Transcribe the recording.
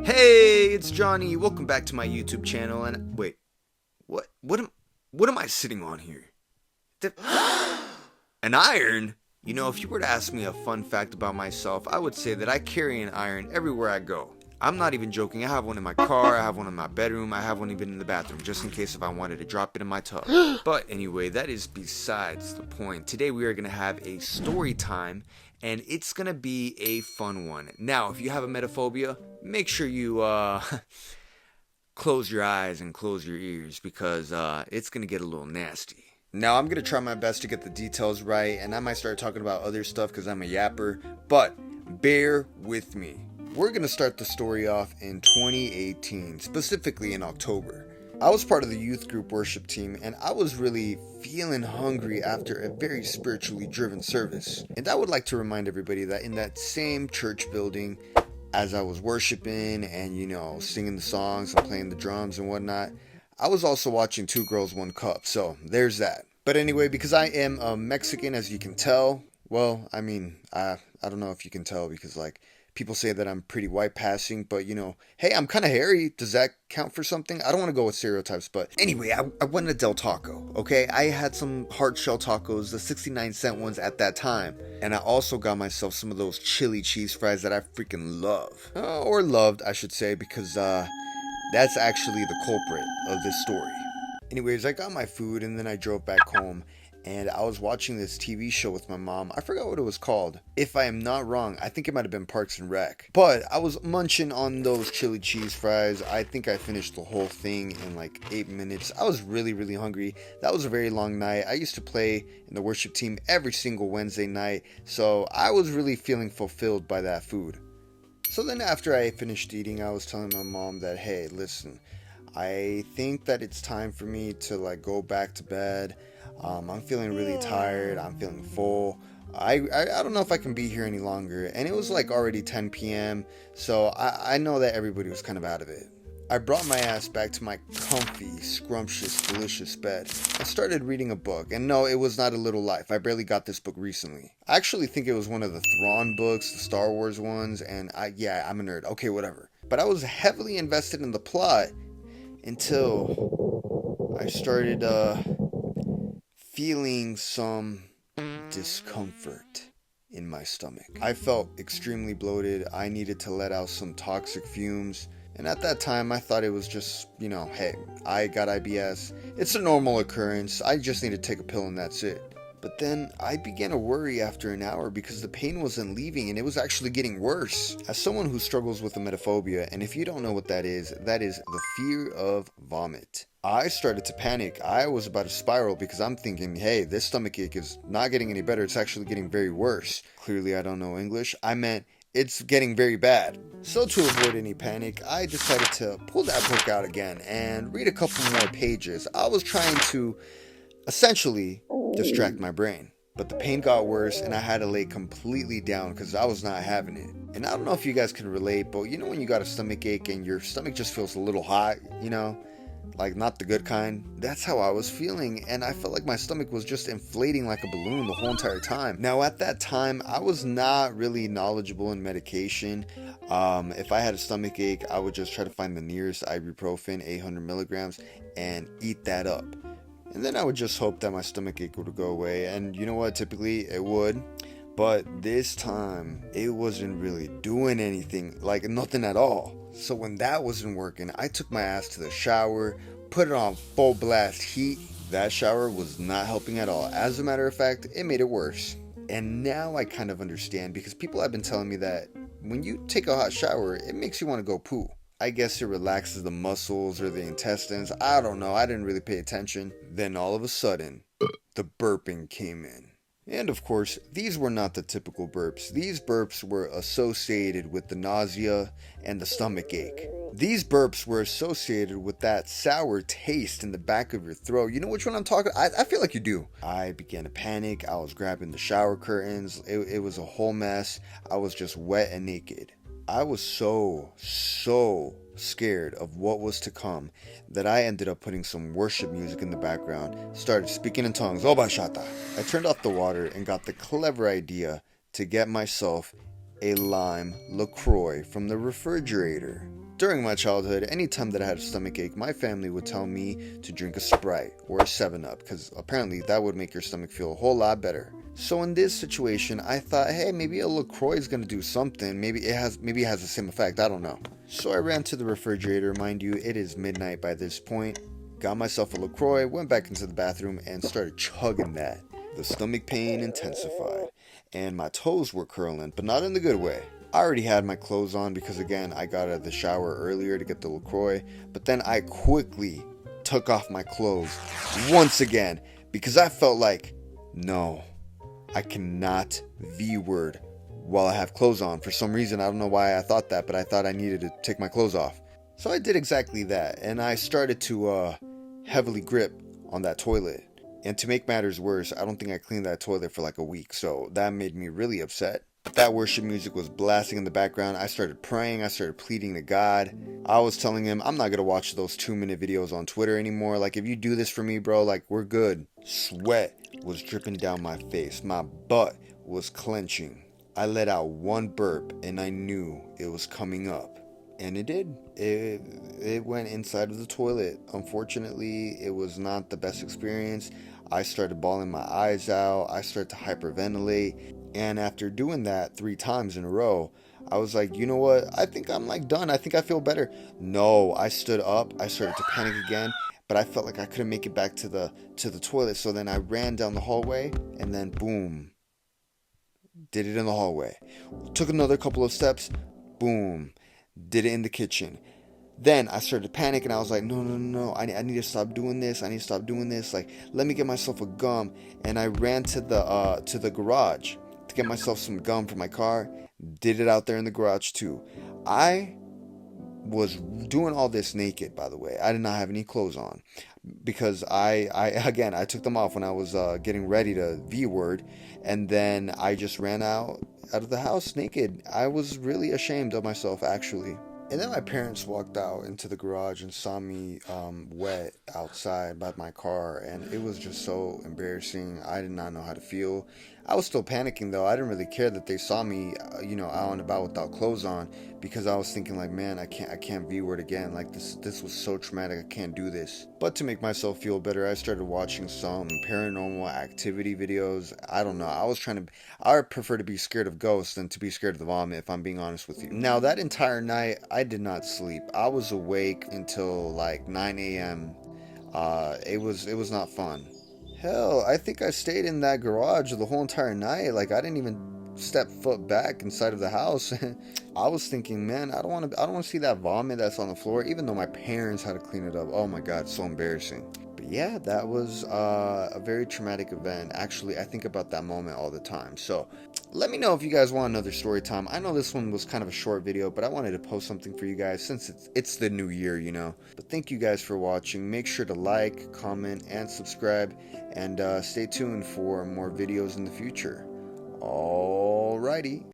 Hey, it's Johnny. Welcome back to my YouTube channel. And wait, what am I sitting on here? The- An iron? You know, if you were to ask me a fun fact about myself, I would say that I carry an iron everywhere I go. I'm not even joking. I have one in my car, I have one in my bedroom, I have one even in the bathroom, just in case if I wanted to drop it in my tub. But anyway, that is besides the point. Today we are going to have a story time, and it's going to be a fun one. Now, if you have emetophobia, make sure you close your eyes and close your ears, because it's going to get a little nasty. Now, I'm going to try my best to get the details right, and I might start talking about other stuff because I'm a yapper, but bear with me. We're going to start the story off in 2018, specifically in October. I was part of the youth group worship team, and I was really feeling hungry after a very spiritually driven service. And I would like to remind everybody that in that same church building, as I was worshiping and, singing the songs and playing the drums and whatnot, I was also watching Two Girls, One Cup, so there's that. But anyway, because I am a Mexican, as you can tell, well, I don't know if you can tell because, people say that I'm pretty white passing, but hey, I'm kind of hairy. Does that count for something? I don't want to go with stereotypes, but anyway, I went to Del Taco, okay? I had some hard shell tacos, the 69-cent ones at that time. And I also got myself some of those chili cheese fries that I freaking love. Or loved, I should say, because that's actually the culprit of this story. Anyways, I got my food and then I drove back home. And I was watching this TV show with my mom. I forgot what it was called. If I am not wrong, I think it might have been Parks and Rec. But I was munching on those chili cheese fries. I think I finished the whole thing in 8 minutes. I was really, really hungry. That was a very long night. I used to play in the worship team every single Wednesday night. So I was really feeling fulfilled by that food. So then after I finished eating, I was telling my mom that, hey, listen, I think that it's time for me to go back to bed. I'm feeling really tired. I'm feeling full. I don't know if I can be here any longer. And it was already 10 p.m. So I know that everybody was kind of out of it. I brought my ass back to my comfy, scrumptious, delicious bed. I started reading a book. And no, it was not A Little Life. I barely got this book recently. I actually think it was one of the Thrawn books, the Star Wars ones. And I'm a nerd. Okay, whatever. But I was heavily invested in the plot until I started feeling some discomfort in my stomach. I felt extremely bloated. I needed to let out some toxic fumes. And at that time, I thought it was just, hey, I got IBS. It's a normal occurrence. I just need to take a pill and that's it. But then I began to worry after an hour because the pain wasn't leaving and it was actually getting worse. As someone who struggles with emetophobia, and if you don't know what that is the fear of vomit. I started to panic. I was about to spiral because I'm thinking, hey, this stomach ache is not getting any better. It's actually getting very worse. Clearly, I don't know English. I meant it's getting very bad. So to avoid any panic, I decided to pull that book out again and read a couple more pages. I was trying to essentially distract my brain. But the pain got worse and I had to lay completely down because I was not having it. And I don't know if you guys can relate, but when you got a stomach ache and your stomach just feels a little hot, not the good kind. That's how I was feeling, and I felt like my stomach was just inflating like a balloon the whole entire time. Now, at that time, I was not really knowledgeable in medication. If I had a stomach ache, I would just try to find the nearest ibuprofen, 800 milligrams, and eat that up. And then I would just hope that my stomach ache would go away, and you know what? Typically, it would. But this time, it wasn't really doing anything, nothing at all. So when that wasn't working, I took my ass to the shower, put it on full blast heat. That shower was not helping at all. As a matter of fact, it made it worse. And now I kind of understand because people have been telling me that when you take a hot shower, it makes you want to go poo. I guess it relaxes the muscles or the intestines. I don't know. I didn't really pay attention. Then all of a sudden, the burping came in. And of course, these were not the typical burps. These burps were associated with the nausea and the stomach ache. These burps were associated with that sour taste in the back of your throat. You know which one I'm talking about? I feel like you do. I began to panic. I was grabbing the shower curtains. It was a whole mess. I was just wet and naked. I was so scared of what was to come that I ended up putting some worship music in the background, started speaking in tongues. Obashata. I turned off the water and got the clever idea to get myself a lime LaCroix from the refrigerator. During my childhood, anytime that I had a stomach ache, my family would tell me to drink a Sprite or a 7-Up, because apparently that would make your stomach feel a whole lot better. So in this situation, I thought, hey, maybe a LaCroix is gonna do something. Maybe it has the same effect. I don't know. So I ran to the refrigerator. Mind you, it is midnight by this point. Got myself a LaCroix, went back into the bathroom, and started chugging that. The stomach pain intensified, and my toes were curling, but not in the good way. I already had my clothes on because, again, I got out of the shower earlier to get the LaCroix, but then I quickly took off my clothes once again because I felt like, no, I cannot V-word while I have clothes on. For some reason, I don't know why I thought that, but I thought I needed to take my clothes off. So I did exactly that, and I started to heavily grip on that toilet. And to make matters worse, I don't think I cleaned that toilet for like a week, so that made me really upset. That worship music was blasting in the background. I started praying, I started pleading to God. I was telling him, I'm not gonna watch those 2-minute videos on Twitter anymore. Like, if you do this for me, bro, like, we're good. Sweat was dripping down my face. My butt was clenching. I let out one burp, and I knew it was coming up. And it did. It went inside of the toilet. Unfortunately, it was not the best experience. I started bawling my eyes out. I started to hyperventilate. And after doing that 3 times in a row, I was like, you know what? I think I'm like done. I think I feel better. No, I stood up. I started to panic again, but I felt like I couldn't make it back to the toilet. So then I ran down the hallway, and then boom, did it in the hallway. Took another couple of steps, boom, did it in the kitchen. Then I started to panic, and I was like, no, I need to stop doing this. I need to stop doing this. Like, let me get myself a gum. And I ran to the garage to get myself some gum for my car. Did it out there in the garage too. I was doing all this naked, by the way. I did not have any clothes on because I took them off when I was getting ready to V-word, and then I just ran out of the house naked. I was really ashamed of myself, actually. And then my parents walked out into the garage and saw me wet outside by my car, and it was just so embarrassing. I did not know how to feel. I was still panicking, though. I didn't really care that they saw me, out and about without clothes on, because I was thinking, like, man, I can't V-word again. Like, this was so traumatic. I can't do this. But to make myself feel better, I started watching some paranormal activity videos. I don't know. I prefer to be scared of ghosts than to be scared of the vomit, if I'm being honest with you. Now, that entire night, I did not sleep. I was awake until like 9 a.m. It was not fun. Hell, I think I stayed in that garage the whole entire night. Like, I didn't even step foot back inside of the house. I was thinking, man, I don't want to see that vomit that's on the floor, even though my parents had to clean it up. Oh my God, so embarrassing. But yeah, that was a very traumatic event. Actually, I think about that moment all the time. So let me know if you guys want another story time. I know this one was kind of a short video, but I wanted to post something for you guys since it's the new year, But thank you guys for watching. Make sure to like, comment, and subscribe, and stay tuned for more videos in the future. Alrighty.